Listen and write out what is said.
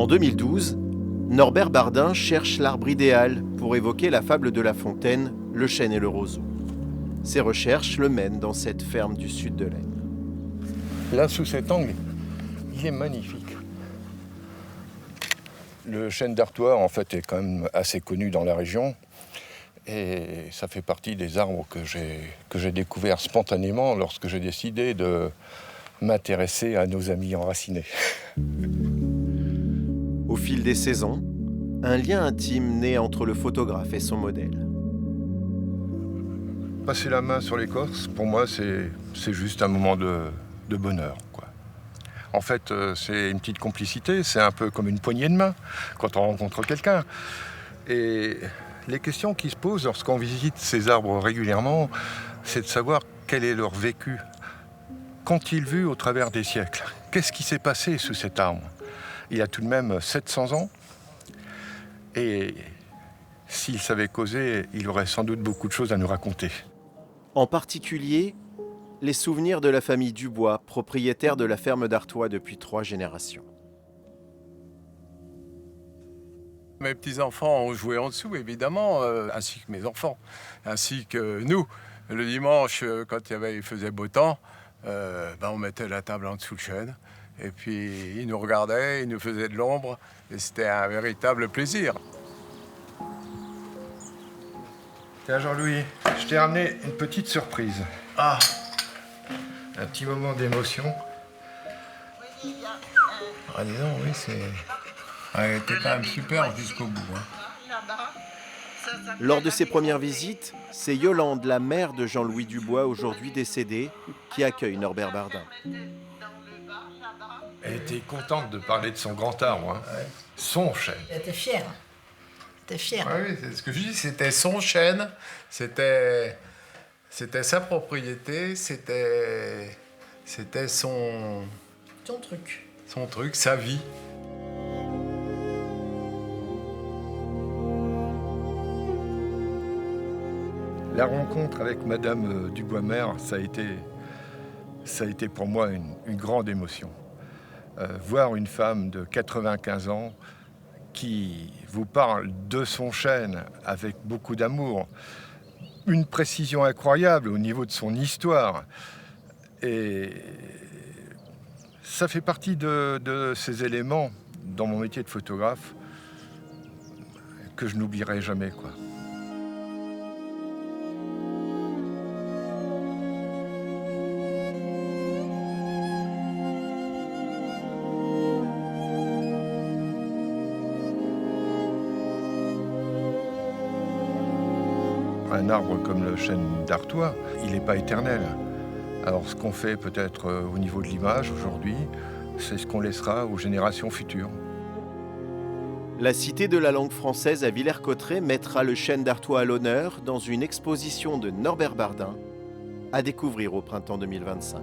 En 2012, Norbert Bardin cherche l'arbre idéal pour évoquer la fable de La Fontaine, le chêne et le roseau. Ses recherches le mènent dans cette ferme du sud de l'Aisne. Là, sous cet angle, il est magnifique. Le chêne d'Artois, en fait, est quand même assez connu dans la région. Et ça fait partie des arbres que j'ai découverts spontanément lorsque j'ai décidé de m'intéresser à nos amis enracinés. Au fil des saisons, un lien intime naît entre le photographe et son modèle. Passer la main sur l'écorce, pour moi, c'est juste un moment de bonheur, quoi. En fait, c'est une petite complicité, c'est un peu comme une poignée de main quand on rencontre quelqu'un. Et les questions qui se posent lorsqu'on visite ces arbres régulièrement, c'est de savoir quel est leur vécu. Qu'ont-ils vu au travers des siècles? Qu'est-ce qui s'est passé sous cet arbre? Il a tout de même 700 ans. Et s'il savait causer, il aurait sans doute beaucoup de choses à nous raconter. En particulier, les souvenirs de la famille Dubois, propriétaire de la ferme d'Artois depuis 3 générations. Mes petits-enfants ont joué en dessous, évidemment, ainsi que mes enfants, ainsi que nous. Le dimanche, quand il faisait beau temps, on mettait la table en dessous le chêne. Et puis, ils nous regardaient, ils nous faisaient de l'ombre. Et c'était un véritable plaisir. Tiens, Jean-Louis, je t'ai ramené une petite surprise. Ah, Un petit moment d'émotion. ah dis donc, oui, c'est... Elle était quand même super jusqu'au bout. Hein. Lors de ses premières visites, c'est Yolande, la mère de Jean-Louis Dubois, aujourd'hui décédée, qui accueille Norbert Bardin. Elle était contente de parler de son grand arbre, hein. Ouais. Son chêne. Elle était fière. Elle était fière. Ah oui, c'est ce que je dis, c'était son chêne, c'était sa propriété, c'était son Son truc. sa vie. La rencontre avec Madame Dubois-Mère, ça a été pour moi une grande émotion. Voir une femme de 95 ans qui vous parle de son chêne avec beaucoup d'amour, une précision incroyable au niveau de son histoire. Et ça fait partie de ces éléments dans mon métier de photographe que je n'oublierai jamais, quoi. Un arbre comme le chêne d'Artois, il n'est pas éternel. Alors ce qu'on fait peut-être au niveau de l'image aujourd'hui, c'est ce qu'on laissera aux générations futures. La Cité de la langue française à Villers-Cotterêts mettra le chêne d'Artois à l'honneur dans une exposition de Norbert Bardin à découvrir au printemps 2025.